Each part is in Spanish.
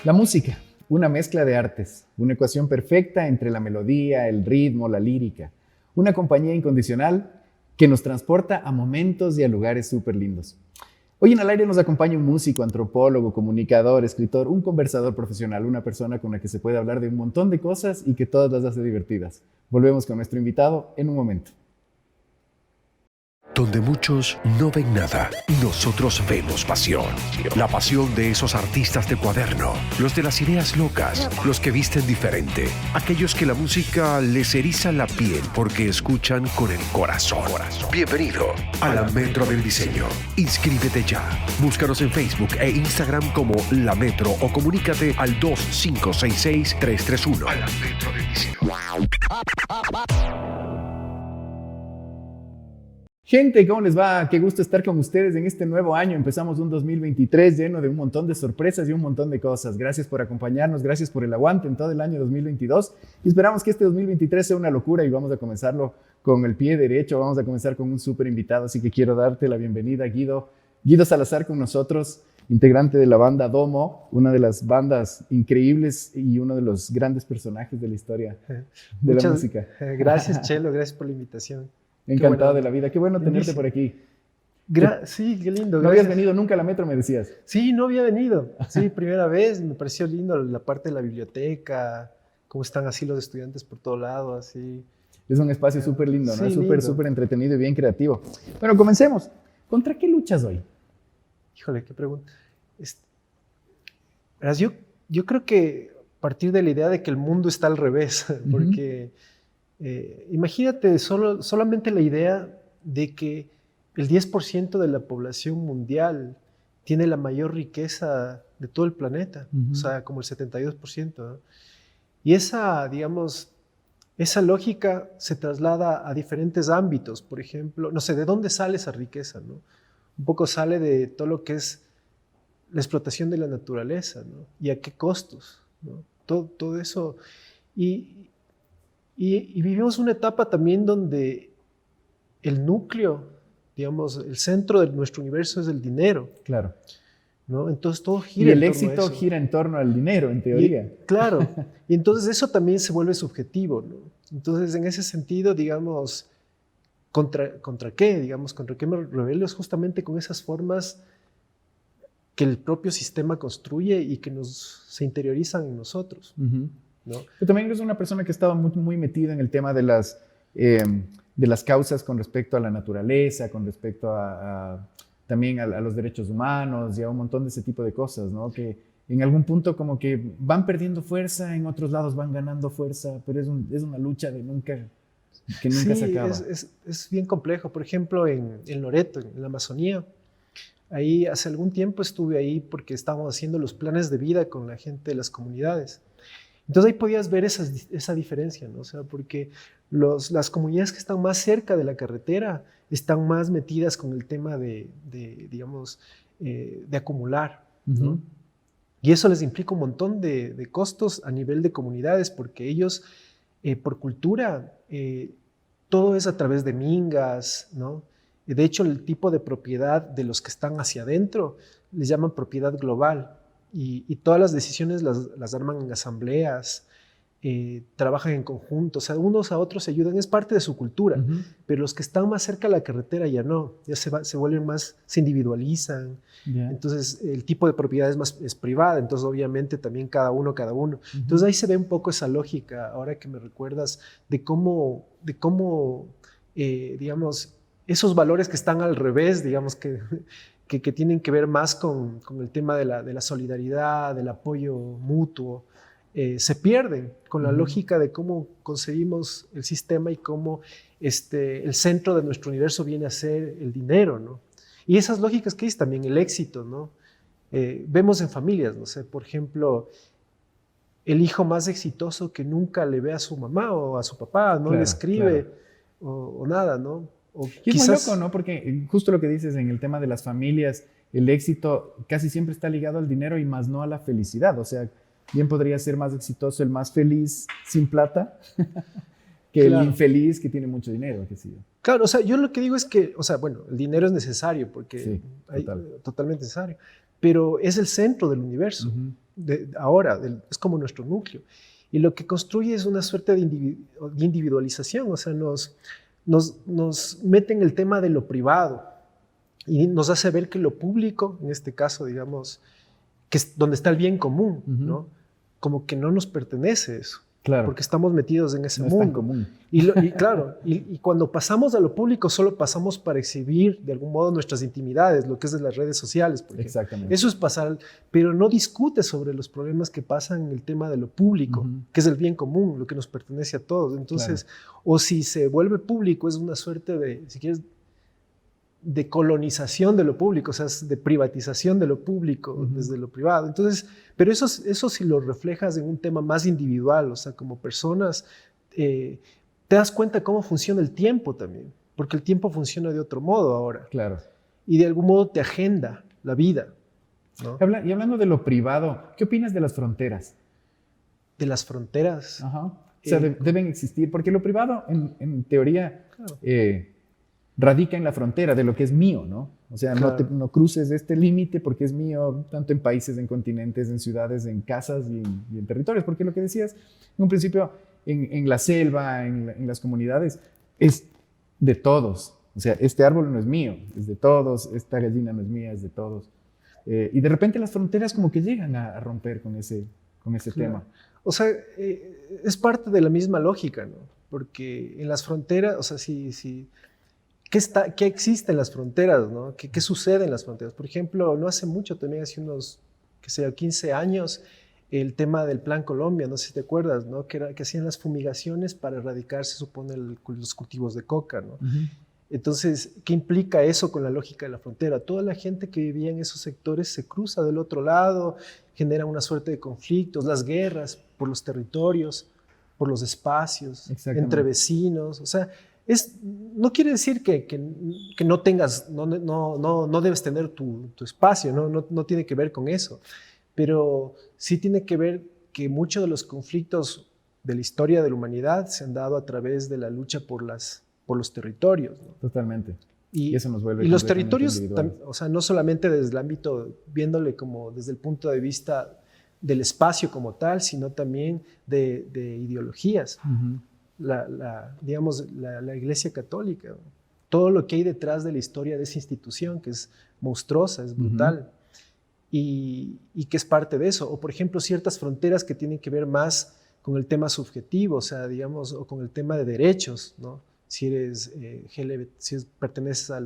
La música, una mezcla de artes, una ecuación perfecta entre la melodía, el ritmo, la lírica, una compañía incondicional que nos transporta a momentos y a lugares súper lindos. Hoy en Al Aire nos acompaña un músico, antropólogo, comunicador, escritor, un conversador profesional, una persona con la que se puede hablar de un montón de cosas y que todas las hace divertidas. Volvemos con nuestro invitado en un momento. Donde muchos no ven nada, nosotros vemos pasión. La pasión de esos artistas de cuaderno, los de las ideas locas, los que visten diferente, aquellos que la música les eriza la piel porque escuchan con el corazón. Bienvenido a la Metro del Diseño. Inscríbete ya. Búscanos en Facebook e Instagram como La Metro o comunícate al 2566-331. A la Metro del Diseño. Gente, ¿cómo les va? Qué gusto estar con ustedes en este nuevo año. Empezamos un 2023 lleno de un montón de sorpresas y un montón de cosas. Gracias por acompañarnos, gracias por el aguante en todo el año 2022. Y esperamos que este 2023 sea una locura y vamos a comenzarlo con el pie derecho. Vamos a comenzar con un súper invitado, así que quiero darte la bienvenida, Guido. Guido Salazar con nosotros, integrante de la banda Domo, una de las bandas increíbles y uno de los grandes personajes de la historia de la música. Gracias, Chelo, gracias por la invitación. Encantado de la vida. Qué bueno tenerte por aquí. Sí, qué lindo. No habías venido nunca a la Metro, me decías. Sí, no había venido. Sí, primera vez. Me pareció lindo la parte de la biblioteca, cómo están así los estudiantes por todo lado, así. Es un espacio súper lindo, ¿no? Sí, Súper entretenido y bien creativo. Bueno, comencemos. ¿Contra qué luchas hoy? Híjole, qué pregunta. Verás, yo creo que a partir de la idea de que el mundo está al revés, porque... imagínate solamente la idea de que el 10% de la población mundial tiene la mayor riqueza de todo el planeta, o sea, como el 72%, ¿no? Y esa, digamos, esa lógica se traslada a diferentes ámbitos. Por ejemplo, no sé, ¿de dónde sale esa riqueza, no? Un poco sale de todo lo que es la explotación de la naturaleza, ¿no? Y a qué costos, ¿no? Todo eso. Y vivimos una etapa también donde el núcleo, digamos, el centro de nuestro universo es el dinero. Claro. ¿No? Entonces todo gira y en el torno a éxito eso. gira en torno al dinero, en teoría. Claro. Y entonces eso también se vuelve subjetivo, ¿no? Entonces, en ese sentido, digamos, ¿contra qué? Digamos, ¿contra qué me rebelo? Es justamente con esas formas que el propio sistema construye y que se interiorizan en nosotros. ¿No? Pero también eres una persona que estaba muy metida en el tema de las causas con respecto a la naturaleza, con respecto también a los derechos humanos y a un montón de ese tipo de cosas, ¿no? Que en algún punto como que van perdiendo fuerza, en otros lados van ganando fuerza, pero es una lucha que nunca se acaba. Es bien complejo. Por ejemplo, en Loreto, en la Amazonía, ahí hace algún tiempo estuve ahí porque estábamos haciendo los planes de vida con la gente de las comunidades. Entonces ahí podías ver esa diferencia, ¿no? O sea, porque las comunidades que están más cerca de la carretera están más metidas con el tema digamos, de acumular, ¿no? Y eso les implica un montón de costos a nivel de comunidades, porque ellos, por cultura, todo es a través de mingas, ¿no? De hecho, el tipo de propiedad de los que están hacia adentro les llaman propiedad global. Y todas las decisiones las arman en asambleas, trabajan en conjunto, o sea, unos a otros se ayudan, es parte de su cultura, pero los que están más cerca de la carretera ya no, ya se vuelven más, se individualizan, entonces el tipo de propiedad es privada, entonces obviamente también cada uno. Entonces ahí se ve un poco esa lógica, ahora que me recuerdas, de cómo digamos, esos valores que están al revés, digamos, que tienen que ver más con el tema de la solidaridad, del apoyo mutuo, se pierden con la lógica de cómo concebimos el sistema y cómo el centro de nuestro universo viene a ser el dinero, ¿no? Y esas lógicas que es también el éxito, ¿no? Vemos en familias, no sé, por ejemplo, el hijo más exitoso que nunca le ve a su mamá o a su papá, no le escribe o nada, ¿no? Y es muy loco, ¿no? Porque justo lo que dices en el tema de las familias, el éxito casi siempre está ligado al dinero y más no a la felicidad. O sea, bien podría ser más exitoso el más feliz sin plata que el infeliz que tiene mucho dinero, qué sé yo. Claro, o sea, yo lo que digo es que, o sea, bueno, el dinero es necesario porque sí, totalmente necesario, pero es el centro del universo. ahora, es como nuestro núcleo. Y lo que construye es una suerte de individualización, o sea, nos mete en el tema de lo privado y nos hace ver que lo público, en este caso, digamos, que es donde está el bien común, ¿no? Como que no nos pertenece eso. Claro. Porque estamos metidos en ese No mundo. es tan común. Claro, y cuando pasamos a lo público, solo pasamos para exhibir de algún modo nuestras intimidades, lo que es de las redes sociales. Por ejemplo. Exactamente. Eso es pasar, pero no discute sobre los problemas que pasan en el tema de lo público, que es el bien común, lo que nos pertenece a todos. Entonces, o si se vuelve público, es una suerte de, si quieres, de colonización de lo público, o sea, de privatización de lo público desde lo privado. Entonces, pero eso si lo reflejas en un tema más individual, o sea, como personas, te das cuenta cómo funciona el tiempo también, porque el tiempo funciona de otro modo ahora. Claro. Y de algún modo te agenda la vida, ¿no? Y hablando de lo privado, ¿qué opinas de las fronteras? De las fronteras. Ajá. O sea, deben existir, porque lo privado, en teoría, Claro. Radica en la frontera de lo que es mío, ¿no? O sea, Claro. no cruces este límite porque es mío, tanto en países, en continentes, en ciudades, en casas y en territorios. Porque lo que decías en un principio, en la selva, en las comunidades, es de todos. O sea, este árbol no es mío, es de todos, esta gallina no es mía, es de todos. Y de repente las fronteras como que llegan a romper con ese Claro. tema. O sea, es parte de la misma lógica, ¿no? Porque en las fronteras, o sea, ¿qué existe en las fronteras, ¿no? ¿Qué sucede en las fronteras? Por ejemplo, no hace mucho, también hace unos, 15 años, el tema del Plan Colombia, no sé si te acuerdas, ¿no? Que hacían las fumigaciones para erradicar, se supone, los cultivos de coca, ¿no? Entonces, ¿qué implica eso con la lógica de la frontera? Toda la gente que vivía en esos sectores se cruza del otro lado, genera una suerte de conflictos, las guerras por los territorios, por los espacios, entre vecinos, o sea, no quiere decir que no tengas, no debes tener tu espacio, no tiene que ver con eso, pero sí tiene que ver que muchos de los conflictos de la historia de la humanidad se han dado a través de la lucha por los territorios, ¿no? Totalmente. Y eso nos vuelve y los territorios, o sea, no solamente desde el ámbito, viéndole como desde el punto de vista del espacio como tal, sino también de ideologías. Digamos, la Iglesia Católica, ¿no? Todo lo que hay detrás de la historia de esa institución, que es monstruosa, es brutal, y que es parte de eso. O, por ejemplo, ciertas fronteras que tienen que ver más con el tema subjetivo, o sea, digamos, o con el tema de derechos, ¿no? Si eres perteneces a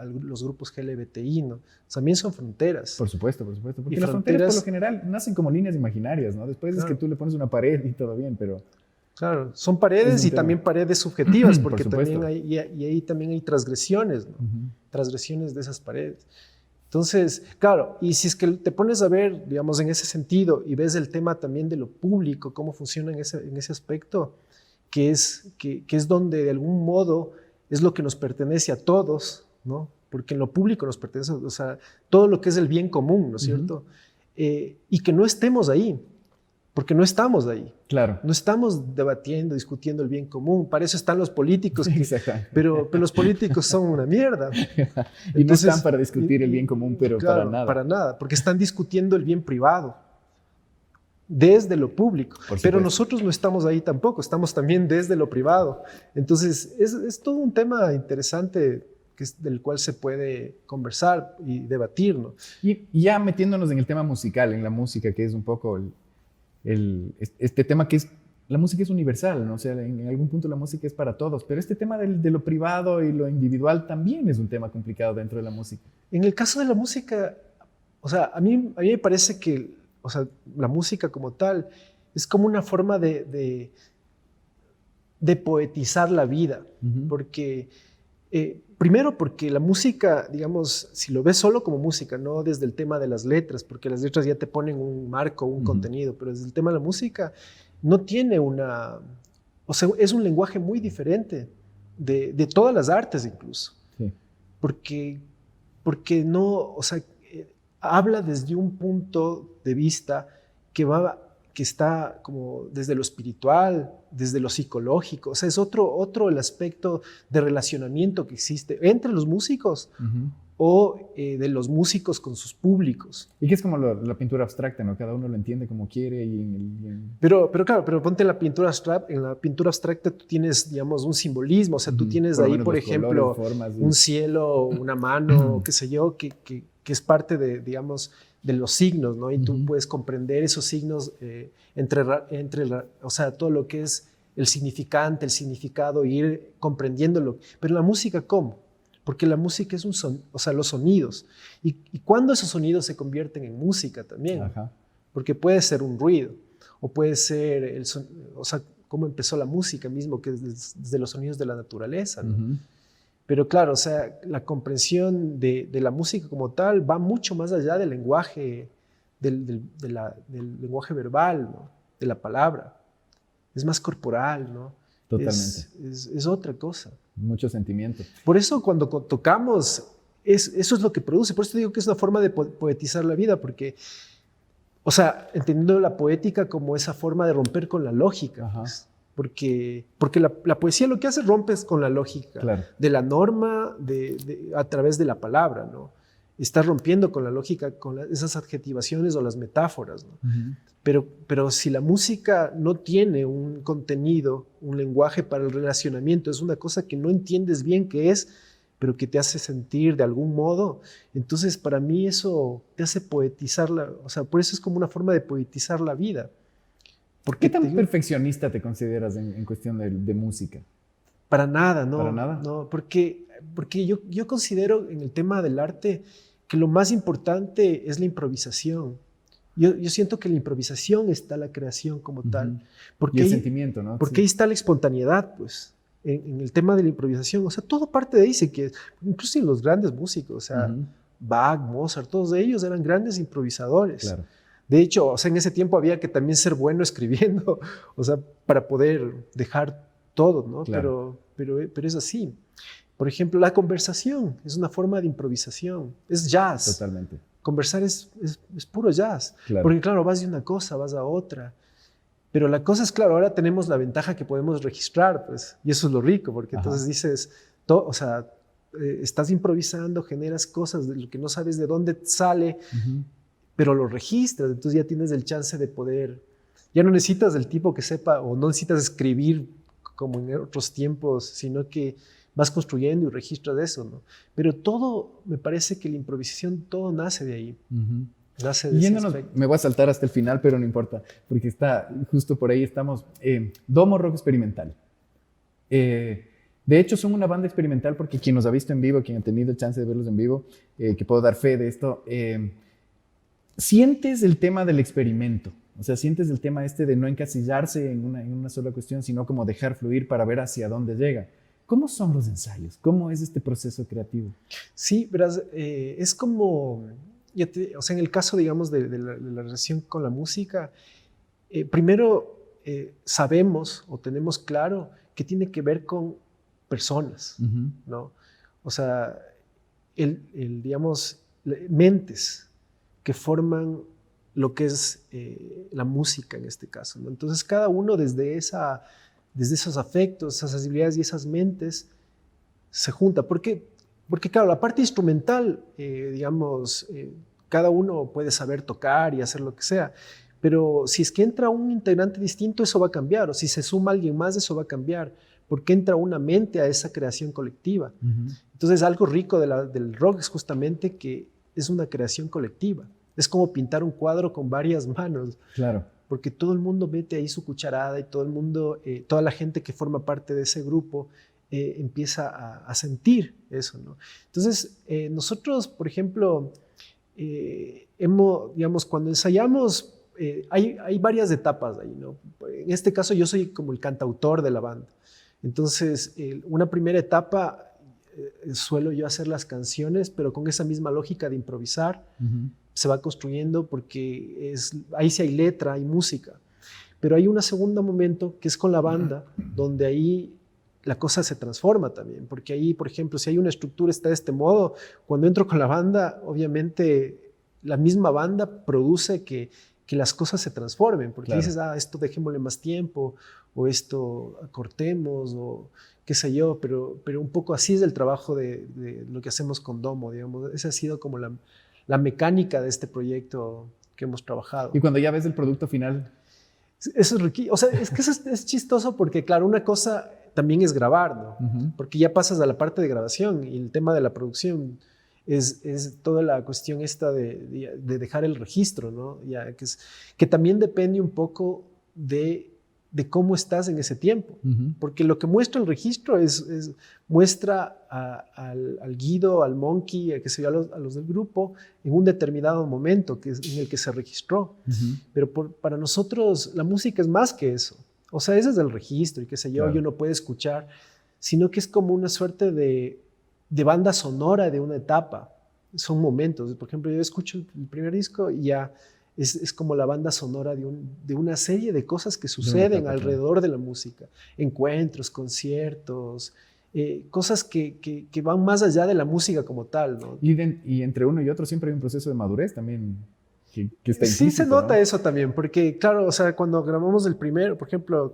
los grupos LGBTI, ¿no? También son fronteras. Por supuesto. Porque Y las fronteras por lo general nacen como líneas imaginarias, ¿no? Después es que tú le pones una pared y todo bien, pero... Claro, son paredes y también paredes subjetivas, porque por también ahí también hay transgresiones, ¿no? Transgresiones de esas paredes. Entonces, claro, y si es que te pones a ver, digamos, en ese sentido y ves el tema también de lo público, cómo funciona en ese aspecto, que es donde de algún modo es lo que nos pertenece a todos, ¿no? Porque en lo público nos pertenece, o sea, todo lo que es el bien común, ¿no es cierto? Y que no estemos ahí, porque no estamos ahí. Claro. No estamos debatiendo, discutiendo el bien común. Para eso están los políticos. Pero los políticos son una mierda. Y no están para discutir el bien común, pero claro, para nada. Para nada, porque están discutiendo el bien privado desde lo público. Pero nosotros no estamos ahí tampoco, estamos también desde lo privado. Entonces, es todo un tema interesante del cual se puede conversar y debatir, ¿no? Y ya metiéndonos en el tema musical, en la música, que es un poco este tema que es, la música es universal, ¿no? O sea, en algún punto la música es para todos, pero este tema de lo privado y lo individual también es un tema complicado dentro de la música. En el caso de la música, o sea, a mí me parece que, o sea, la música como tal es como una forma de poetizar la vida, porque primero porque la música, digamos, si lo ves solo como música, no desde el tema de las letras, porque las letras ya te ponen un marco, un contenido, pero desde el tema de la música no tiene o sea, es un lenguaje muy diferente de todas las artes incluso. Sí. Porque no, o sea, habla desde un punto de vista que está como desde lo espiritual, desde lo psicológico, o sea, es otro el aspecto de relacionamiento que existe entre los músicos o de los músicos con sus públicos. Y que es como la pintura abstracta, ¿no? Cada uno lo entiende como quiere Pero claro, pero ponte en la pintura abstracta tú tienes, digamos, un simbolismo, o sea, tú tienes de ahí, por ejemplo, colores, un cielo, una mano, qué sé yo, que es parte de, digamos, de los signos, ¿no? Y tú puedes comprender esos signos o sea, todo lo que es el significante, el significado, y ir comprendiéndolo. Pero la música, ¿cómo? Porque la música es o sea, los sonidos. Y cuando esos sonidos se convierten en música también. Ajá. Porque puede ser un ruido, o puede ser, o sea, cómo empezó la música mismo, que es desde los sonidos de la naturaleza, ¿no? Pero claro, o sea, la comprensión de la música como tal va mucho más allá del lenguaje, del lenguaje verbal, ¿no? De la palabra. Es más corporal, ¿no? Totalmente. Es otra cosa. Mucho sentimiento. Por eso cuando tocamos, eso es lo que produce. Por eso te digo que es una forma de poetizar la vida, porque, o sea, entendiendo la poética como esa forma de romper con la lógica. Pues, porque la poesía lo que hace es rompes con la lógica, claro, de la norma a través de la palabra, ¿no? Estás rompiendo con la lógica, con esas adjetivaciones o las metáforas, ¿no? Pero si la música no tiene un contenido, un lenguaje para el relacionamiento, es una cosa que no entiendes bien qué es, pero que te hace sentir de algún modo, entonces para mí eso te hace poetizarla, o sea, por eso es como una forma de poetizar la vida. ¿Qué tan perfeccionista te consideras en cuestión de música? Para nada, ¿no? ¿Para nada? No, porque yo considero en el tema del arte que lo más importante es la improvisación. Yo siento que en la improvisación está la creación como tal. Porque y el sentimiento, ¿no? Porque ahí está la espontaneidad, pues, en el tema de la improvisación. O sea, todo parte de ahí, incluso en los grandes músicos, o sea, Bach, Mozart, todos ellos eran grandes improvisadores. Claro. De hecho, o sea, en ese tiempo había que también ser bueno escribiendo, o sea, para poder dejar todo, ¿no? Claro. Pero es así. Por ejemplo, la conversación es una forma de improvisación, es jazz. Totalmente. Conversar es puro jazz, claro. Porque claro, vas de una cosa, vas a otra. Pero la cosa es, claro, ahora tenemos la ventaja que podemos registrar, pues, y eso es lo rico, porque entonces dices, o sea, estás improvisando, generas cosas de lo que no sabes de dónde sale, pero lo registras, entonces ya tienes el chance de poder, ya no necesitas del tipo que sepa, o no necesitas escribir como en otros tiempos, sino que vas construyendo y registras eso, ¿no? Pero todo, me parece que la improvisación, todo nace de ahí. Nace de ese aspecto. Me voy a saltar hasta el final, pero no importa, porque está justo por ahí estamos. Domo Rock Experimental. De hecho, son una banda experimental porque quien nos ha visto en vivo, quien ha tenido el chance de verlos en vivo, que puedo dar fe de esto, sientes el tema del experimento. O sea, sientes el tema de no encasillarse en una sola cuestión, sino como dejar fluir para ver hacia dónde llega. ¿Cómo son los ensayos? ¿Cómo es este proceso creativo? Sí, verás, es como, o sea, en el caso, digamos, de la relación con la música, primero sabemos o tenemos claro que tiene que ver con personas, ¿no? O sea, digamos, mentes que forman lo que es la música en este caso, ¿no? Entonces, cada uno desde esos afectos, esas sensibilidades y esas mentes se junta. Porque claro, la parte instrumental, digamos, cada uno puede saber tocar y hacer lo que sea, pero si es que entra un integrante distinto, eso va a cambiar, o si se suma alguien más, eso va a cambiar, porque entra una mente a esa creación colectiva. Entonces, algo rico del rock es justamente que es una creación colectiva. Es como pintar un cuadro con varias manos. Claro. Porque todo el mundo mete ahí su cucharada y todo el mundo, toda la gente que forma parte de ese grupo empieza a sentir eso, ¿no? Entonces, nosotros, por ejemplo, digamos, cuando ensayamos, hay varias etapas ahí, ¿no? En este caso, yo soy como el cantautor de la banda. Entonces, una primera etapa, suelo yo hacer las canciones, pero con esa misma lógica de improvisar. Se va construyendo porque ahí sí hay letra, hay música. Pero hay un segundo momento que es con la banda, donde ahí la cosa se transforma también. Porque ahí, por ejemplo, si hay una estructura, está de este modo, cuando entro con la banda, obviamente la misma banda produce que que las cosas se transformen, porque Claro. dices, esto dejémosle más tiempo, o esto cortemos, o qué sé yo, pero un poco así es el trabajo de lo que hacemos con Domo, digamos. Esa ha sido como la mecánica de este proyecto que hemos trabajado. Y cuando ya ves el producto final, Eso es riquísimo. O sea, es que eso es chistoso porque, claro, una cosa también es grabar, ¿no? Porque ya pasas a la parte de grabación y el tema de la producción es toda la cuestión esta de dejar el registro, ¿no? Ya, que también depende un poco de cómo estás en ese tiempo. Porque lo que muestra el registro muestra al Guido, al Monkey, que se a los del grupo, en un determinado momento en el que se registró. Pero para nosotros la música es más que eso. O sea, ese es el registro y qué sé yo, Claro. yo no puedo escuchar, sino que es como una suerte de banda sonora de una etapa. Son momentos. Por ejemplo, yo escucho el primer disco y ya es como la banda sonora de una serie de cosas que suceden alrededor de la música. Encuentros, conciertos, cosas que van más allá de la música como tal, ¿no? Y entre uno y otro siempre hay un proceso de madurez también que está Sí implícito, se nota ¿no? eso también, porque claro, o sea, cuando grabamos el primero, por ejemplo,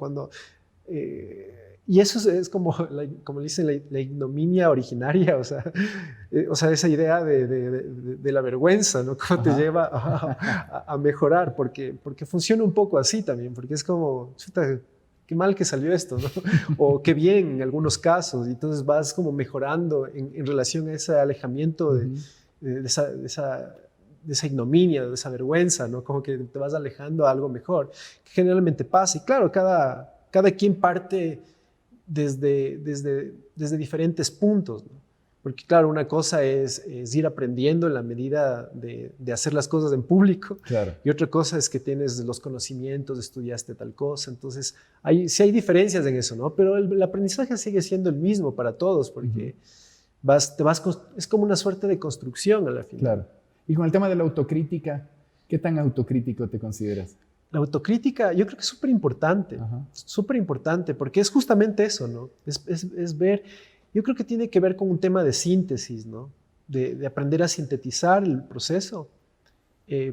y eso es como, como le dicen, la ignominia originaria, o sea, esa idea de la vergüenza, ¿no? Cómo te lleva a mejorar, porque funciona un poco así también, porque es como, chuta, qué mal que salió esto, ¿no? O qué bien en algunos casos, y entonces vas como mejorando en relación a ese alejamiento de esa ignominia, de esa vergüenza, ¿no? Como que te vas alejando a algo mejor, que generalmente pasa. Y claro, cada quien parte desde diferentes puntos, ¿no? Porque claro, una cosa es ir aprendiendo en la medida de hacer las cosas en público, Claro. y otra cosa es que tienes los conocimientos, estudiaste tal cosa, entonces sí hay diferencias en eso, ¿no? Pero el aprendizaje sigue siendo el mismo para todos, porque es como una suerte de construcción a la final. Claro. Y con el tema de la autocrítica, ¿qué tan autocrítico te consideras? La autocrítica yo creo que es súper importante, porque es justamente eso, ¿no? Es ver, yo creo que tiene que ver con un tema de síntesis, ¿no? De aprender a sintetizar el proceso,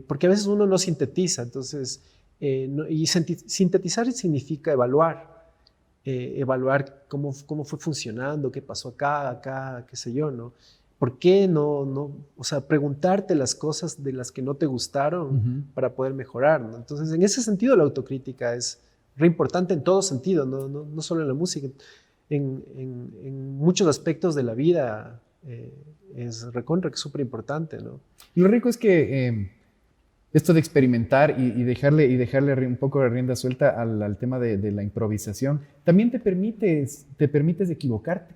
porque a veces uno no sintetiza, entonces, sintetizar significa evaluar cómo fue funcionando, qué pasó acá, qué sé yo, ¿no? ¿Por qué no? O sea, preguntarte las cosas de las que no te gustaron para poder mejorar, ¿no? Entonces, en ese sentido, la autocrítica es re importante en todo sentido, no solo en la música. En muchos aspectos de la vida es recontra, que es súper importante, ¿no? Y lo rico es que esto de experimentar y dejarle un poco de rienda suelta al tema de la improvisación, también te permites equivocarte.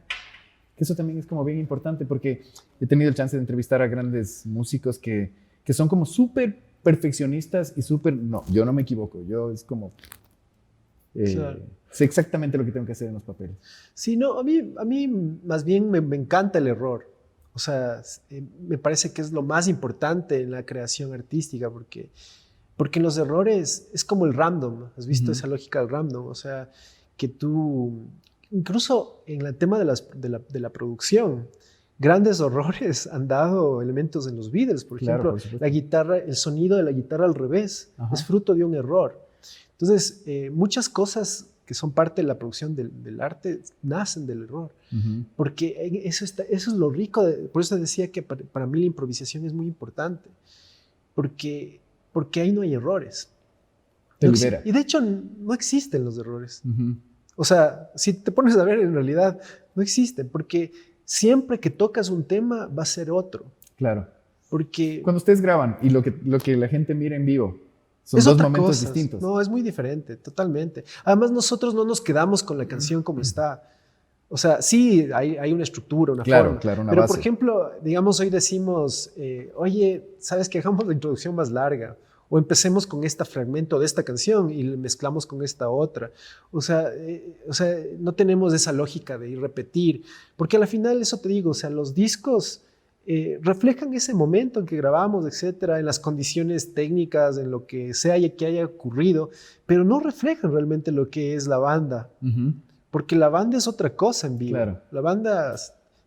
Que eso también es como bien importante, porque he tenido el chance de entrevistar a grandes músicos que son como súper perfeccionistas y súper, no, yo no me equivoco, yo es como, Claro. sé exactamente lo que tengo que hacer en los papeles. Sí, no, a mí más bien me encanta el error. O sea, me parece que es lo más importante en la creación artística, porque en los errores es como el random. ¿Has visto esa lógica del random? O sea, que tú, incluso en el tema de la producción, grandes horrores han dado elementos en los Beatles. Por ejemplo, Por supuesto. la guitarra, el sonido de la guitarra al revés, es fruto de un error. Entonces, muchas cosas que son parte de la producción del arte nacen del error. Porque eso es lo rico. Por eso decía que para mí la improvisación es muy importante. Porque ahí no hay errores. Te libera. Y de hecho, no existen los errores. O sea, si te pones a ver, en realidad no existen. Porque siempre que tocas un tema va a ser otro. Claro. Porque cuando ustedes graban y lo que la gente mira en vivo, son es dos otra momentos cosa. distintos. No, es muy diferente, totalmente. Además, nosotros no nos quedamos con la canción como está. O sea, sí, hay una estructura, una forma. Claro, una pero, base. por ejemplo, digamos, hoy decimos, oye, ¿sabes qué? Hagamos la introducción más larga. O empecemos con este fragmento de esta canción y le mezclamos con esta otra. O sea, no tenemos esa lógica de ir repetir. Porque al final, eso te digo, o sea, los discos reflejan ese momento en que grabamos, etcétera, en las condiciones técnicas, en lo que sea que haya ocurrido, pero no reflejan realmente lo que es la banda. Porque la banda es otra cosa en vivo. Claro. La banda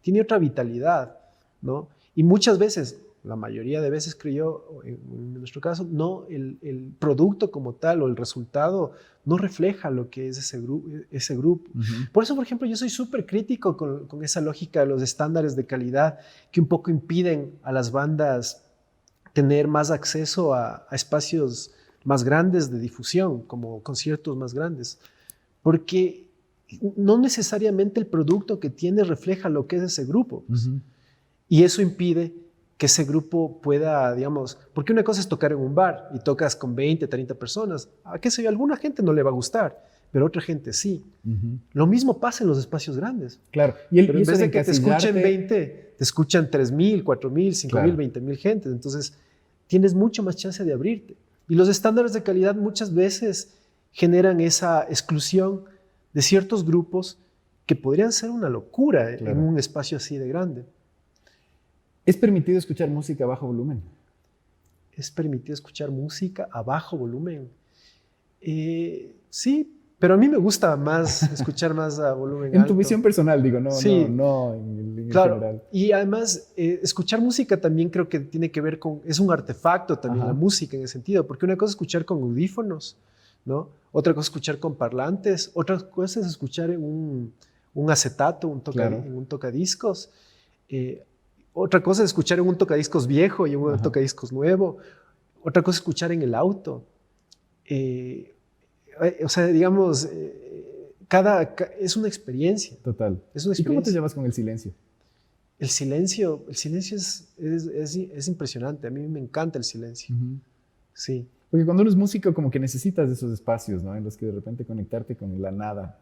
tiene otra vitalidad, ¿no? Y muchas veces, la mayoría de veces creo yo, en nuestro caso, no, el producto como tal o el resultado no refleja lo que es ese grupo. Por eso, por ejemplo, yo soy súper crítico con esa lógica de los estándares de calidad que un poco impiden a las bandas tener más acceso a espacios más grandes de difusión, como conciertos más grandes, porque no necesariamente el producto que tiene refleja lo que es ese grupo. Pues. Y eso impide que ese grupo pueda, digamos, porque una cosa es tocar en un bar y tocas con 20, 30 personas, a qué sé yo, a alguna gente no le va a gustar, pero a otra gente sí. Lo mismo pasa en los espacios grandes. Claro. Pero en vez de que te escuchen 20, te escuchan 3,000, 4,000, 5,000, 20,000 gente. Entonces, tienes mucho más chance de abrirte. Y los estándares de calidad muchas veces generan esa exclusión de ciertos grupos que podrían ser una locura en un espacio así de grande. ¿Es permitido escuchar música a bajo volumen? ¿Es permitido escuchar música a bajo volumen? Sí, pero a mí me gusta más escuchar más a volumen alto. En tu visión personal, digo, no, sí. no en claro. general. Y además, escuchar música también creo que tiene que ver con, es un artefacto también la música en ese sentido, porque una cosa es escuchar con audífonos, ¿no? Otra cosa es escuchar con parlantes, otra cosa es escuchar en un acetato, en un tocadiscos. Otra cosa es escuchar en un tocadiscos viejo y en un tocadiscos nuevo. Otra cosa es escuchar en el auto. O sea, digamos, es una experiencia. Total. Es una experiencia. ¿Y cómo te llevas con el silencio? El silencio es impresionante. A mí me encanta el silencio. Sí. Porque cuando uno es músico, como que necesitas de esos espacios, ¿no? En los que de repente conectarte con la nada.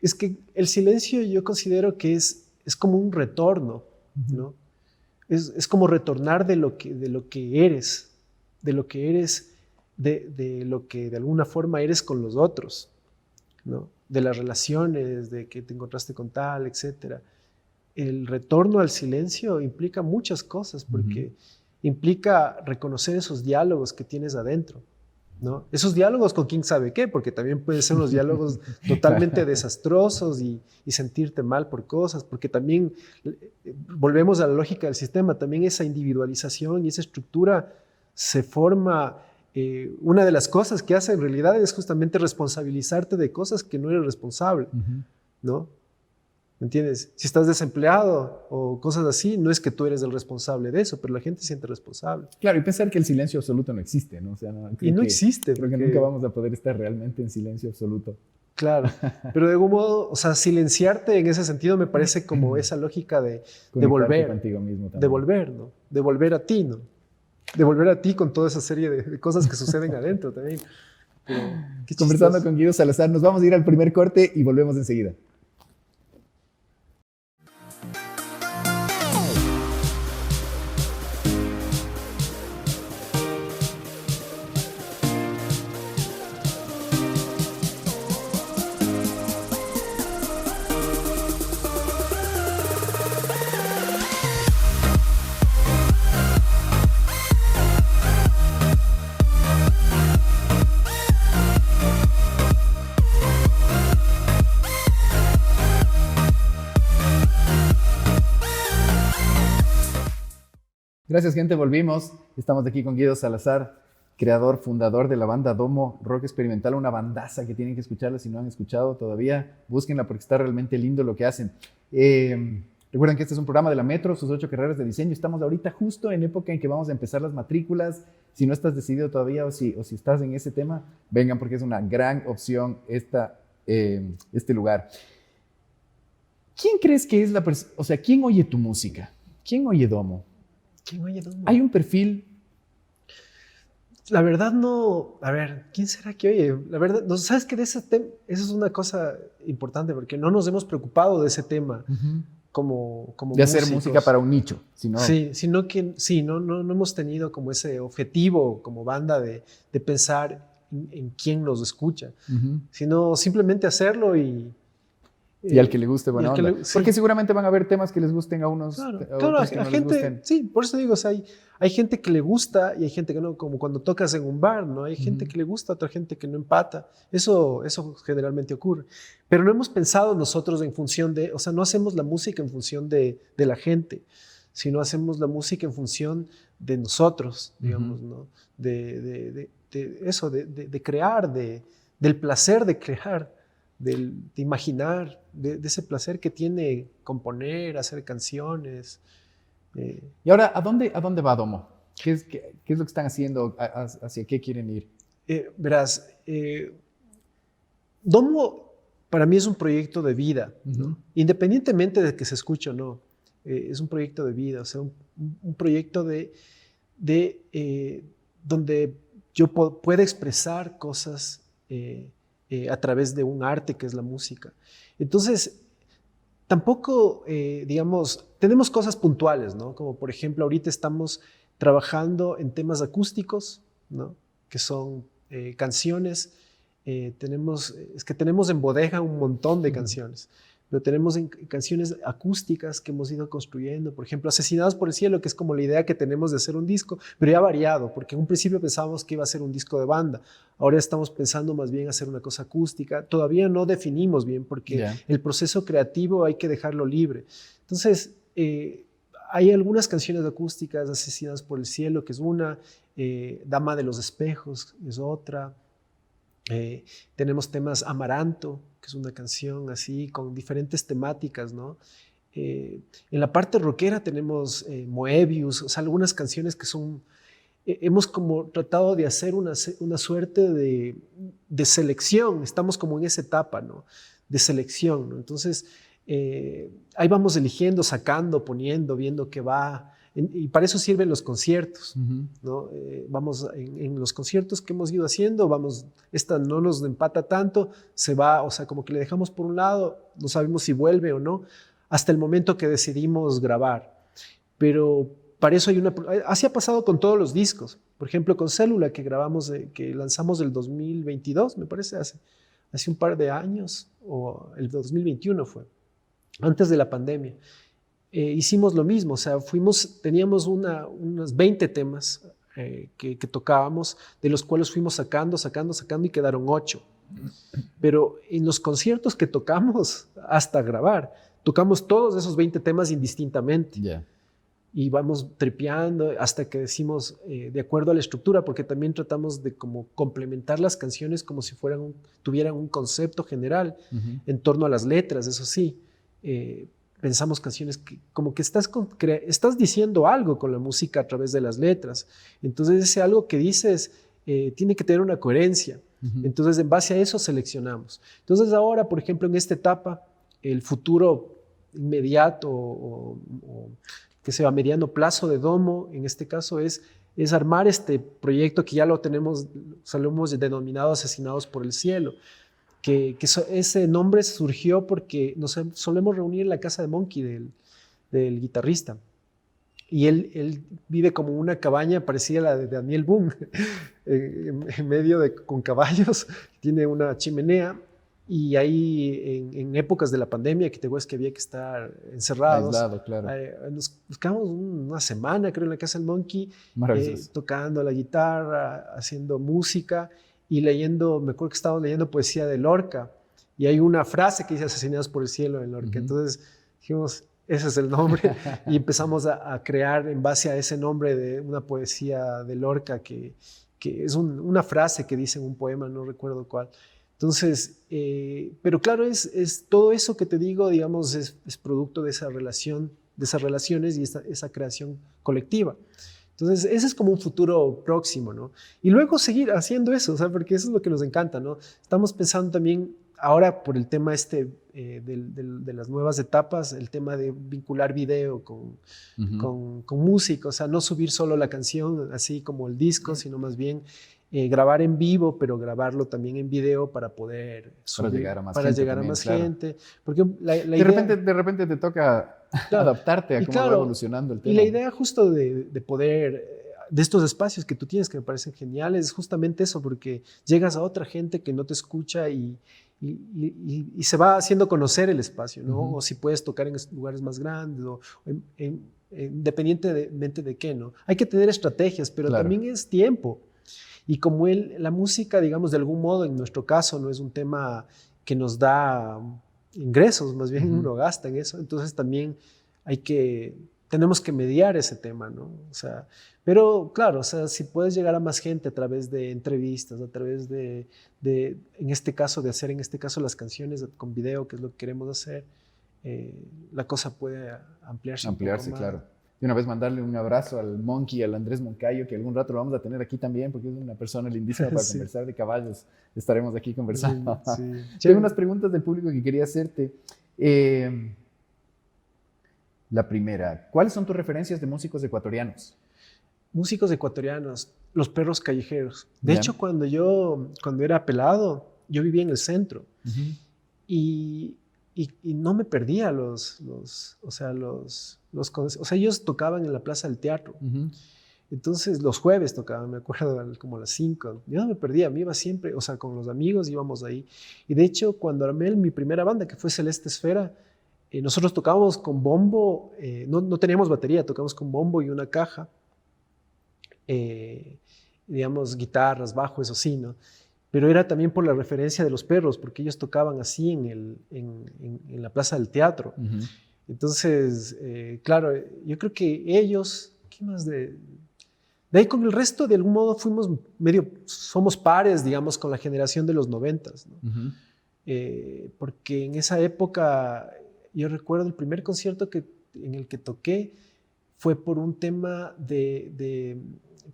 Es que el silencio yo considero que es como un retorno, ¿no? Es como retornar de lo que eres, de lo que de alguna forma eres con los otros, ¿no? De las relaciones, de que te encontraste con tal, etc. El retorno al silencio implica muchas cosas, porque implica reconocer esos diálogos que tienes adentro, ¿no? Esos diálogos con quién sabe qué, porque también pueden ser unos diálogos totalmente desastrosos y sentirte mal por cosas, porque también volvemos a la lógica del sistema, también esa individualización y esa estructura se forma. Una de las cosas que hace en realidad es justamente responsabilizarte de cosas que no eres responsable, ¿no? ¿Me entiendes? Si estás desempleado o cosas así, no es que tú eres el responsable de eso, pero la gente se siente responsable. Claro, y pensar que el silencio absoluto no existe, ¿no? O sea, no existe. Creo que nunca vamos a poder estar realmente en silencio absoluto. Claro, pero de algún modo, o sea, silenciarte en ese sentido me parece como esa lógica de volver. Contigo mismo también. De volver, ¿no? De volver a ti, ¿no? De volver a ti con toda esa serie de cosas que suceden adentro también. Pero, conversando con Guido Salazar, nos vamos a ir al primer corte y volvemos enseguida. Gracias, gente, volvimos. Estamos aquí con Guido Salazar, creador, fundador de la banda Domo Rock Experimental, una bandaza que tienen que escucharla si no han escuchado todavía. Búsquenla porque está realmente lindo lo que hacen. Recuerden que este es un programa de la Metro, sus 8 carreras de diseño. Estamos ahorita justo en época en que vamos a empezar las matrículas. Si no estás decidido todavía o si estás en ese tema, vengan porque es una gran opción este lugar. ¿Quién crees que es la persona? O sea, ¿quién oye tu música? ¿Quién oye Domo? ¿Quién oye Domo? ¿Hay un perfil? La verdad no. A ver, ¿quién será que oye? La verdad, no, ¿sabes qué? De ese tema, eso es una cosa importante porque no nos hemos preocupado de ese tema como de hacer música para un nicho. Sí, sino que no hemos tenido como ese objetivo como banda de pensar en quién nos escucha, sino simplemente hacerlo y al que le guste, bueno, porque seguramente van a haber temas que les gusten a unos, claro, a la gente, sí, por eso digo, o sea, hay gente que le gusta y hay gente que no, como cuando tocas en un bar, ¿no? Hay gente que le gusta, otra gente que no empata, eso generalmente ocurre, pero no hemos pensado nosotros en función de, o sea, no hacemos la música en función de la gente, sino hacemos la música en función de nosotros, digamos, ¿no? De eso, de crear, del placer de crear, de imaginar, de ese placer que tiene componer, hacer canciones. Y ahora, ¿a dónde va Domo? ¿Qué es lo que están haciendo? ¿Hacia qué quieren ir? Verás, Domo para mí es un proyecto de vida, ¿no? Independientemente de que se escuche o no, es un proyecto de vida, o sea, un proyecto donde yo pueda expresar cosas a través de un arte que es la música. Entonces, tampoco, digamos, tenemos cosas puntuales, ¿no? Como por ejemplo, ahorita estamos trabajando en temas acústicos, ¿no? Que son canciones. Es que tenemos en bodega un montón de canciones, pero tenemos canciones acústicas que hemos ido construyendo. Por ejemplo, Asesinados por el Cielo, que es como la idea que tenemos de hacer un disco, pero ya ha variado, porque en un principio pensábamos que iba a ser un disco de banda. Ahora estamos pensando más bien hacer una cosa acústica. Todavía no definimos bien, porque el proceso creativo hay que dejarlo libre. Entonces, hay algunas canciones acústicas, Asesinados por el Cielo, que es una, Dama de los Espejos es otra. Tenemos temas Amaranto, que es una canción así con diferentes temáticas, ¿no? En la parte rockera tenemos Moebius, o sea, algunas canciones que son... hemos como tratado de hacer una suerte de selección, estamos como en esa etapa, ¿no? De selección, ¿no? Entonces, ahí vamos eligiendo, sacando, poniendo, viendo qué va. Y para eso sirven los conciertos, ¿no? Vamos en los conciertos que hemos ido haciendo, esta no nos empata tanto, se va, o sea, como que le dejamos por un lado, no sabemos si vuelve o no, hasta el momento que decidimos grabar. Pero para eso así ha pasado con todos los discos. Por ejemplo, con Célula, que lanzamos el 2022, me parece, hace un par de años, o el 2021 fue, antes de la pandemia. Hicimos lo mismo, o sea, teníamos unos 20 temas que tocábamos, de los cuales fuimos sacando y quedaron 8. Pero en los conciertos que tocamos hasta grabar, tocamos todos esos 20 temas indistintamente. Y vamos tripeando hasta que decimos, de acuerdo a la estructura, porque también tratamos de como complementar las canciones como si tuvieran un concepto general en torno a las letras, eso sí. Pensamos canciones que como que estás diciendo algo con la música a través de las letras. Entonces ese algo que dices tiene que tener una coherencia. Entonces en base a eso seleccionamos. Entonces ahora, por ejemplo, en esta etapa, el futuro inmediato o que sea a mediano plazo de Domo, en este caso es armar este proyecto que ya lo tenemos, o sea, lo hemos denominado Asesinados por el Cielo. Que ese nombre surgió porque nos solemos reunir en la casa de Monkey, del guitarrista. Y él vive como una cabaña parecida a la de Daniel Boone, en medio con caballos, tiene una chimenea. Y ahí, en épocas de la pandemia, que había que estar encerrados, aislado, claro. Nos buscamos una semana, creo, en la casa del Monkey, tocando la guitarra, haciendo música. Y leyendo, me acuerdo que estábamos leyendo poesía de Lorca, y hay una frase que dice Asesinados por el Cielo en Lorca. Entonces dijimos, ese es el nombre, y empezamos a crear en base a ese nombre de una poesía de Lorca, que es una frase que dice en un poema, no recuerdo cuál. Entonces, pero claro, es todo eso que te digo, digamos, es producto de esa relación, de esas relaciones y esa creación colectiva. Entonces, ese es como un futuro próximo, ¿no? Y luego seguir haciendo eso, ¿sabes? Porque eso es lo que nos encanta, ¿no? Estamos pensando también, ahora por el tema de las nuevas etapas, el tema de vincular video con música, o sea, no subir solo la canción, así como el disco, sino más bien grabar en vivo, pero grabarlo también en video para poder subir, para llegar a más gente. Porque de repente te toca adaptarte a cómo va evolucionando el tema. Y la idea justo de poder, de estos espacios que tú tienes, que me parecen geniales, es justamente eso, porque llegas a otra gente que no te escucha y se va haciendo conocer el espacio, ¿no? O si puedes tocar en lugares más grandes, o independientemente de qué, ¿no? Hay que tener estrategias, pero también es tiempo. Y como la música, digamos, de algún modo, en nuestro caso, no es un tema que nos da ingresos, más bien uno gasta en eso, entonces también hay que tenemos que mediar ese tema, ¿no? O sea, pero claro, o sea, si puedes llegar a más gente a través de entrevistas, a través en este caso, de hacer en este caso las canciones con video, que es lo que queremos hacer, la cosa puede ampliarse un poco más. Claro. Y una vez mandarle un abrazo al Monkey, al Andrés Moncayo, que algún rato lo vamos a tener aquí también, porque es una persona lindísima para Sí. conversar de caballos. Estaremos aquí conversando. Sí. Tengo unas preguntas del público que quería hacerte. La primera, ¿cuáles son tus referencias de músicos ecuatorianos? Músicos ecuatorianos, Los Perros Callejeros. De Ya. hecho, cuando era pelado, yo vivía en el centro y no me perdía ellos tocaban en la Plaza del Teatro. Entonces, los jueves tocaban, me acuerdo, como a las 5. Yo no me perdía, me iba siempre, o sea, con los amigos íbamos ahí. Y de hecho, cuando armé mi primera banda, que fue Celeste Esfera, nosotros tocábamos con bombo, no teníamos batería, tocábamos con bombo y una caja. Digamos, guitarras, bajo, eso sí, ¿no? Pero era también por la referencia de Los Perros, porque ellos tocaban así en la Plaza del Teatro. Entonces, claro, yo creo que ellos, ¿qué más de ahí con el resto? De algún modo somos pares, digamos, con la generación de los 90s, ¿no? Porque en esa época, yo recuerdo el primer concierto en el que toqué fue por un tema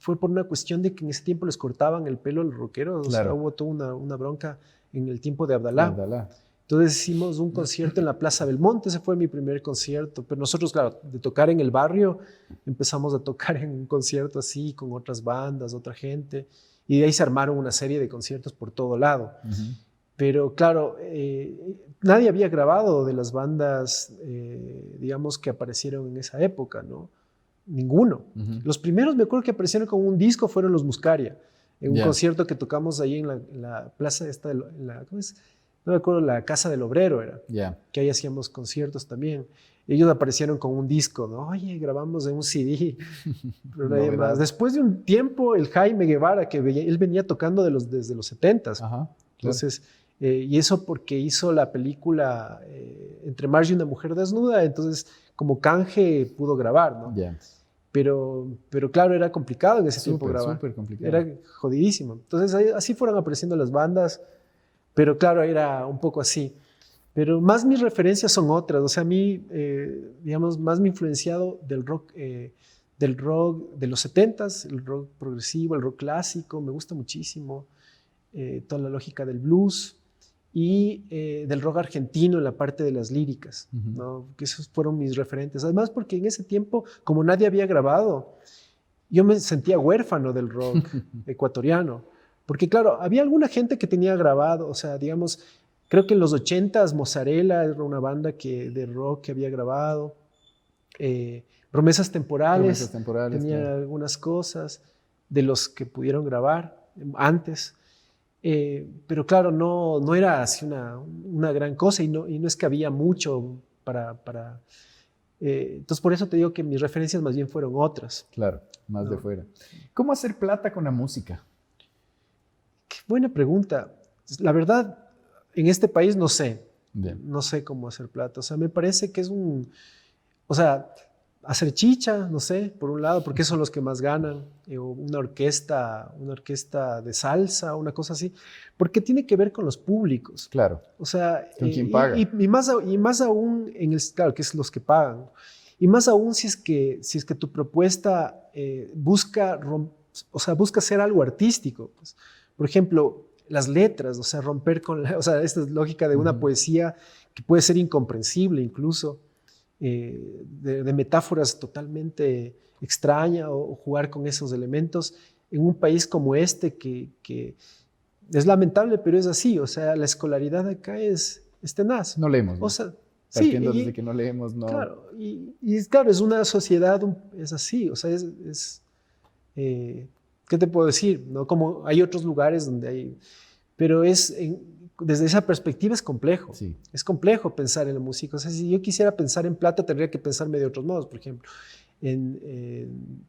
fue por una cuestión de que en ese tiempo les cortaban el pelo a los rockeros. Claro. O sea, hubo toda una bronca en el tiempo de Abdalá. Entonces hicimos un concierto en la Plaza Belmonte, ese fue mi primer concierto, pero nosotros, claro, de tocar en el barrio, empezamos a tocar en un concierto así, con otras bandas, otra gente, y de ahí se armaron una serie de conciertos por todo lado. Pero claro, nadie había grabado de las bandas, digamos, que aparecieron en esa época, ¿no? Ninguno. Los primeros, me acuerdo que aparecieron con un disco, fueron los Muscaria, en un concierto que tocamos ahí en la plaza esta, ¿cómo es? No me acuerdo, la Casa del Obrero era, que ahí hacíamos conciertos también. Ellos aparecieron con un disco, ¿no? Oye, grabamos en un CD, pero nadie más. Después de un tiempo, el Jaime Guevara, él venía tocando desde los 70s. Entonces, y eso porque hizo la película Entre Marge y una mujer desnuda, entonces como canje pudo grabar, ¿no? Pero claro, era complicado en ese tiempo grabar. Súper complicado. Era jodidísimo. Entonces así fueron apareciendo las bandas, pero claro, era un poco así. Pero más mis referencias son otras. O sea, a mí, digamos, más me he influenciado del rock de los 70s, el rock progresivo, el rock clásico, me gusta muchísimo. Toda la lógica del blues y del rock argentino en la parte de las líricas, ¿no? Que esos fueron mis referentes. Además, porque en ese tiempo, como nadie había grabado, yo me sentía huérfano del rock ecuatoriano. Porque claro, había alguna gente que tenía grabado, o sea, digamos, creo que en los 80s Mozzarella era una banda de rock que había grabado. Promesas Temporales tenía algunas cosas de los que pudieron grabar antes. Pero claro, no era así una gran cosa y no es que había mucho para entonces por eso te digo que mis referencias más bien fueron otras. Claro, más de fuera. ¿Cómo hacer plata con la música? Qué buena pregunta. La verdad, en este país no sé. Bien. No sé cómo hacer plata. O sea, me parece que es o sea, hacer chicha, no sé, por un lado, porque son los que más ganan, o una orquesta de salsa, una cosa así, porque tiene que ver con los públicos. Claro. O sea, ¿con quién paga? Y más aún claro, que es los que pagan. Y más aún si es que tu propuesta busca hacer algo artístico. Pues. Por ejemplo, las letras, o sea, romper o sea, esta es lógica de una poesía que puede ser incomprensible incluso. De metáforas totalmente extrañas o jugar con esos elementos en un país como este que es lamentable, pero es así. O sea, la escolaridad acá es tenaz. No leemos. O sea, partiendo desde que no leemos, no. Claro, claro, es una sociedad, es así. O sea, ¿qué te puedo decir? ¿No? Como hay otros lugares donde hay, pero desde esa perspectiva es complejo. Sí. Es complejo pensar en la música. O sea, si yo quisiera pensar en plata, tendría que pensarme de otros modos. Por ejemplo,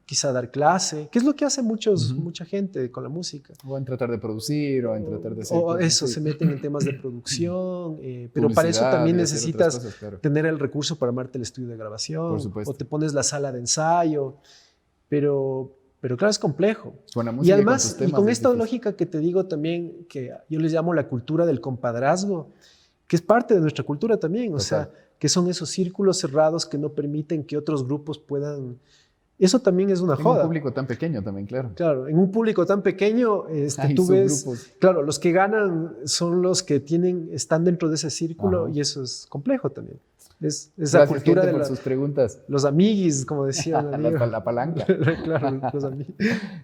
quizá dar clase, que es lo que hace mucha gente con la música. O en tratar de producir, o en tratar de hacer O cosas eso, así. se meten en temas de producción, pero para eso Publicidad también y hacer otras necesitas cosas, claro. tener el recurso para armarte el estudio de grabación, Por supuesto. o te pones la sala de ensayo, pero claro, es complejo. Buena Y música además, tus y temas con es esta difícil. lógica que te digo también, que yo les llamo la cultura del compadrazgo, que es parte de nuestra cultura también, o sea, que son esos círculos cerrados que no permiten que otros grupos puedan... Eso también es una En joda. un público tan pequeño también, claro. Claro, en un público tan pequeño, Hay tú ves, subgrupos. claro, los que ganan son los que están dentro de ese círculo. Ajá. Y eso es complejo también. Es la Gracias, cultura gente, de por sus preguntas. los amiguis, como decía un amigo. La palanca. Claro, los amiguis.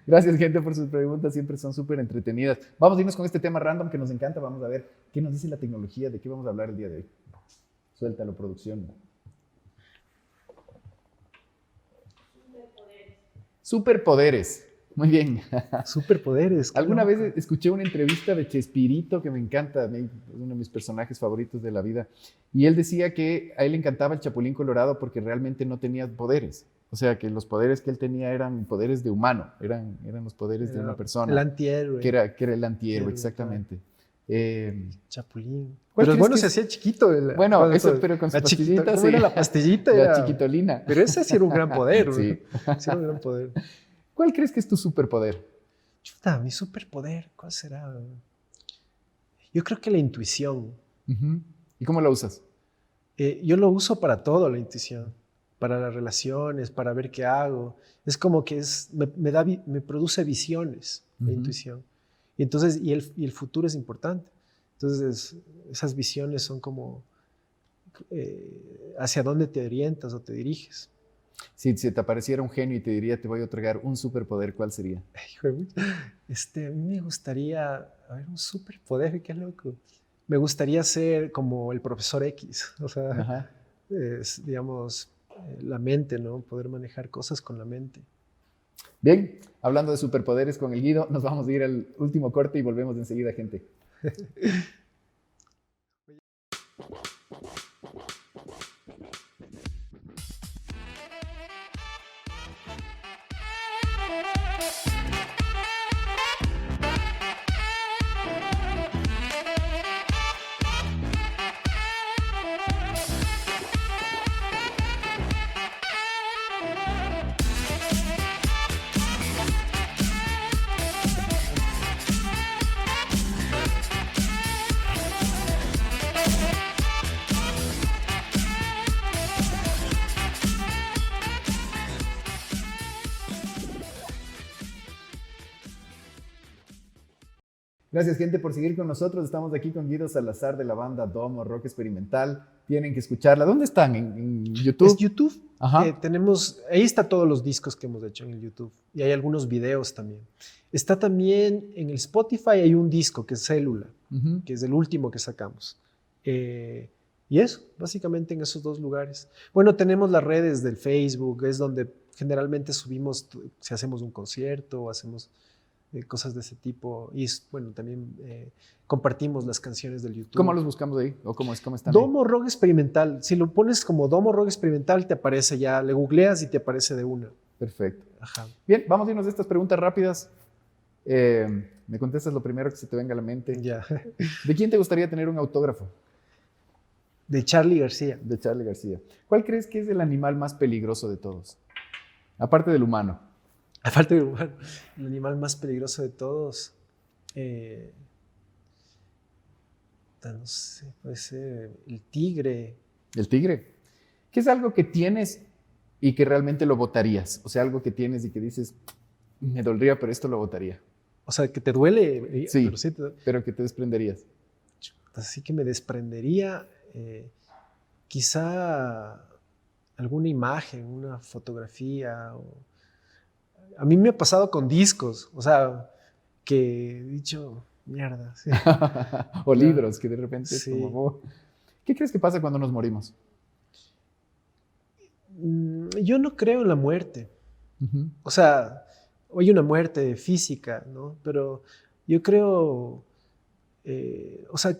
Gracias, gente, por sus preguntas. Siempre son súper entretenidas. Vamos a irnos con este tema random que nos encanta. Vamos a ver qué nos dice la tecnología, de qué vamos a hablar el día de hoy. Suéltalo, producción. Superpoderes. Muy bien. Superpoderes. qué Alguna loco. vez escuché una entrevista de Chespirito que me encanta, es uno de mis personajes favoritos de la vida, y él decía que a él le encantaba el Chapulín Colorado porque realmente no tenía poderes. O sea, que los poderes que él tenía eran poderes de humano, eran los poderes de Era una persona. el antihéroe. que era el antihéroe, Héroe, exactamente. Chapulín. ¿Cuál Pero crees bueno, que se es? hacía chiquito. Bueno, cuando eso, fue- pero con su la chiquita, pastillita, ¿cómo sí. era la pastillita? La Era- chiquitolina. Pero ese sí era un gran poder. Sí. Sí era un gran poder. ¿Cuál crees que es tu superpoder? Chuta, mi superpoder, ¿cuál será? Yo creo que la intuición. Ujú. ¿Y cómo lo usas? Yo lo uso para todo, la intuición. Para las relaciones, para ver qué hago. Es como que me produce visiones, la Ujú. intuición. Y entonces, y el futuro es importante. Entonces, esas visiones son como hacia dónde te orientas o te diriges. Si se te apareciera un genio y te diría, te voy a otorgar un superpoder, ¿cuál sería? Hijo de puta. A mí me gustaría, a ver, un superpoder, qué loco. Me gustaría ser como el profesor X, o sea, Ajá. digamos, la mente, ¿no? Poder manejar cosas con la mente. Bien, hablando de superpoderes con el Guido, nos vamos a ir al último corte y volvemos enseguida, gente. Gracias, gente, por seguir con nosotros. Estamos aquí con Guido Salazar de la banda Domo Rock Experimental. Tienen que escucharla. ¿Dónde están? ¿En YouTube? Es YouTube. Ajá. Ahí está todos los discos que hemos hecho en el YouTube. Y hay algunos videos también. Está también en el Spotify, hay un disco que es Célula, Ujú. que es el último que sacamos. Y eso, básicamente en esos dos lugares. Bueno, tenemos las redes del Facebook, es donde generalmente subimos si hacemos un concierto o hacemos cosas de ese tipo. Y bueno, también compartimos las canciones del YouTube. ¿Cómo los buscamos ahí? ¿O cómo están ahí? Domo Rock Experimental. Si lo pones como Domo Rock Experimental, te aparece ya, le googleas y te aparece de una. Perfecto. Ajá. Bien, vamos a irnos de estas preguntas rápidas. Me contestas lo primero que se te venga a la mente. Ya. ¿De quién te gustaría tener un autógrafo? De Charly García. De Charly García. ¿Cuál crees que es el animal más peligroso de todos? Aparte del humano. A falta de humano, el animal más peligroso de todos. No sé, puede ser el tigre. El tigre. ¿Qué es algo que tienes y que realmente lo votarías? O sea, algo que tienes y que dices, me dolería, pero esto lo votaría. O sea, que te duele. Sí, Pero sí pero que te desprenderías. así que me desprendería. Quizá alguna imagen, una fotografía. A mí me ha pasado con discos. O sea, que he dicho, mierda. Sí. O libros, que de repente Sí. es como... oh. ¿Qué crees que pasa cuando nos morimos? Yo no creo en la muerte. Ujú. O sea, hay una muerte física, ¿no? Pero yo creo, o sea,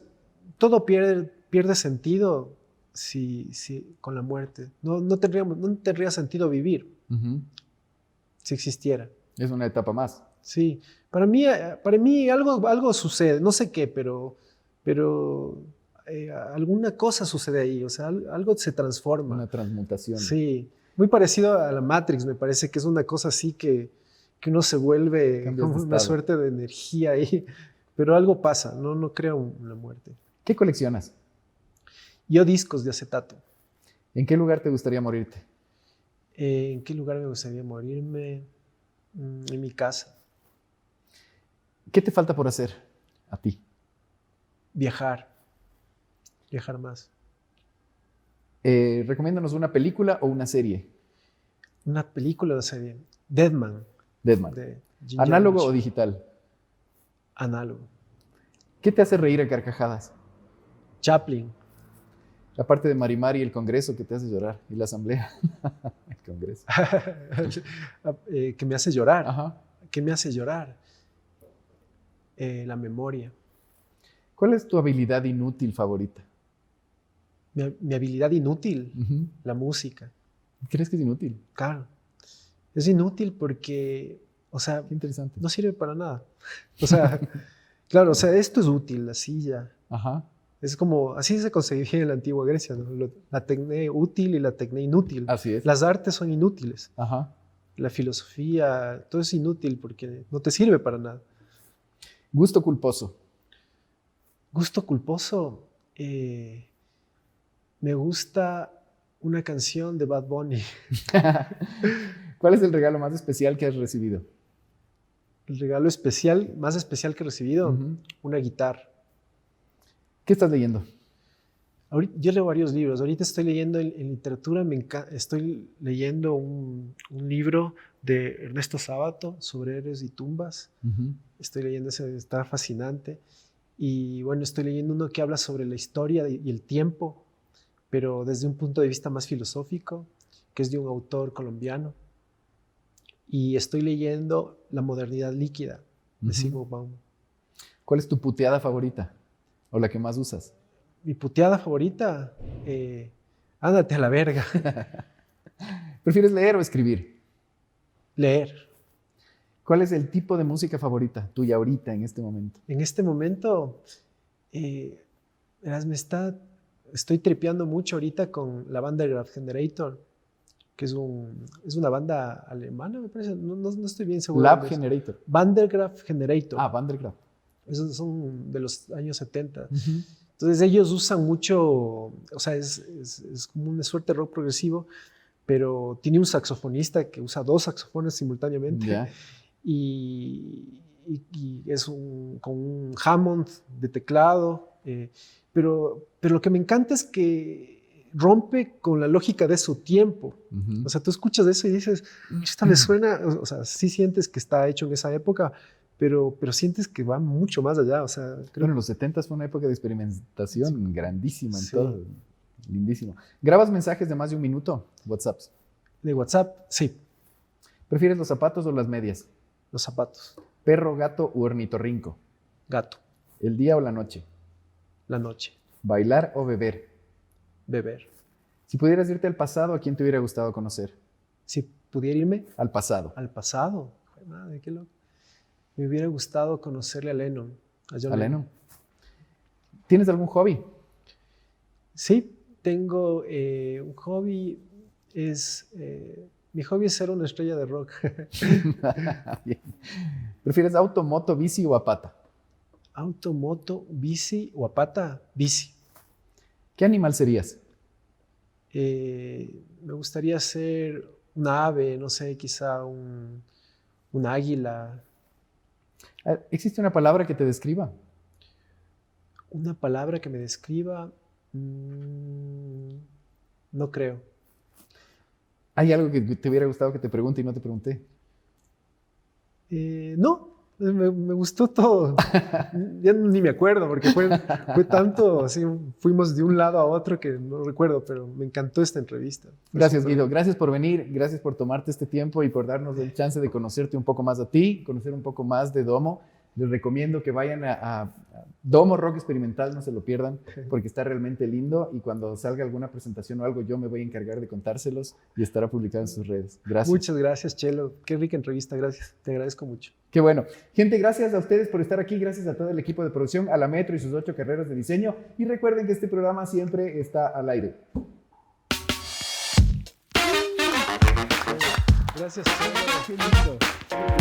todo pierde sentido con la muerte. No tendría sentido vivir si existiera. Es una etapa más. Sí, para mí algo sucede, no sé qué, pero alguna cosa sucede ahí, o sea, algo se transforma. Una transmutación. Sí, muy parecido a la Matrix, me parece que es una cosa así que uno se vuelve Cambias como de una estado. suerte de energía ahí, pero algo pasa, no creo en la muerte. ¿Qué coleccionas? Yo discos de acetato. ¿En qué lugar te gustaría morirte? ¿En qué lugar me gustaría morirme? En mi casa. ¿Qué te falta por hacer a ti? Viajar más. Recomiéndanos una película o una serie. Una película o serie. Deadman. Deadman. De Jim ¿Análogo Jarmusch. o digital? Análogo. ¿Qué te hace reír a carcajadas? Chaplin. La parte de Marimar y el Congreso que te hace llorar. Y la Asamblea. El Congreso. Que me hace llorar. Ajá. ¿Qué me hace llorar? La memoria. ¿Cuál es tu habilidad inútil favorita? Mi habilidad inútil, Ujú. la música. ¿Crees que es inútil? Claro. Es inútil porque, o sea, Qué interesante. no sirve para nada. O sea, claro, o sea, esto es útil, la silla. Ajá. Es como, así se concebía en la antigua Grecia, ¿no? La tecné útil y la tecné inútil. Así es. Las artes son inútiles. Ajá. La filosofía, todo es inútil porque no te sirve para nada. Gusto culposo. Gusto culposo. Me gusta una canción de Bad Bunny. ¿Cuál es el regalo más especial que has recibido? El regalo especial, más especial que he recibido, Ujú. una guitarra. ¿Qué estás leyendo? Yo leo varios libros. Ahorita estoy leyendo en literatura, estoy leyendo un libro de Ernesto Sábato sobre héroes y tumbas. Ujú. Estoy leyendo ese, está fascinante. Y bueno, estoy leyendo uno que habla sobre la historia y el tiempo, pero desde un punto de vista más filosófico, que es de un autor colombiano. Y estoy leyendo La modernidad líquida, de Ujú. Zygmunt Bauman. ¿Cuál es tu puteada favorita? ¿O la que más usas? Mi puteada favorita, ándate a la verga. ¿Prefieres leer o escribir? Leer. ¿Cuál es el tipo de música favorita tuya ahorita, en este momento? En este momento, verás, estoy tripeando mucho ahorita con la banda Graph Generator, que es una banda alemana, me parece, no estoy bien seguro. Lab de eso. Generator. Vandergraaf Generator. Ah, Vandergraaf. Esos son de los años 70. Ujú. Entonces ellos usan mucho, o sea, es como una suerte de rock progresivo, pero tiene un saxofonista que usa 2 saxofones simultáneamente. Ya. Y es con un Hammond de teclado, pero lo que me encanta es que rompe con la lógica de su tiempo. Ujú. O sea, tú escuchas eso y dices, esto me suena, o sea, sí sientes que está hecho en esa época, pero sientes que va mucho más allá. O sea, creo Bueno, los 70 fue una época de experimentación grandísima en Sí. todo. Lindísimo. ¿Grabas mensajes de más de 1 minuto? WhatsApps. de WhatsApp, sí, ¿Prefieres los zapatos o las medias? los zapatos, ¿Perro, gato u ornitorrinco? gato, ¿El día o la noche? la noche, ¿Bailar o beber? beber. Si pudieras irte al pasado, ¿a quién te hubiera gustado conocer? Si pudiera irme Al pasado. al pasado, ¡joder, madre, qué loco! Me hubiera gustado conocerle a Lennon, a John ¿A Lennon. Lennon? ¿Tienes algún hobby? Sí, tengo un hobby, mi hobby es ser una estrella de rock. Bien. ¿Prefieres auto, moto, bici o a pata? Auto, moto, bici o a pata, bici. ¿Qué animal serías? Me gustaría ser un ave, no sé, quizá un águila. ¿Existe una palabra que te describa? Una palabra que me describa, no creo. ¿Hay algo que te hubiera gustado que te pregunte y no te pregunté? No, me gustó todo. Ya ni me acuerdo porque fue tanto, así fuimos de un lado a otro que no recuerdo, pero me encantó esta entrevista. Gracias, Guido. Gracias por venir, gracias por tomarte este tiempo y por darnos el chance de conocerte un poco más a ti, conocer un poco más de Domo. Les recomiendo que vayan a Domo Rock Experimental, no se lo pierdan, porque está realmente lindo y cuando salga alguna presentación o algo, yo me voy a encargar de contárselos y estará publicado en sus redes. Gracias. Muchas gracias, Chelo. Qué rica entrevista, gracias. Te agradezco mucho. Qué bueno. Gente, gracias a ustedes por estar aquí, gracias a todo el equipo de producción, a la Metro y sus 8 carreras de diseño y recuerden que este programa siempre está al aire. Gracias, Chelo. Qué lindo.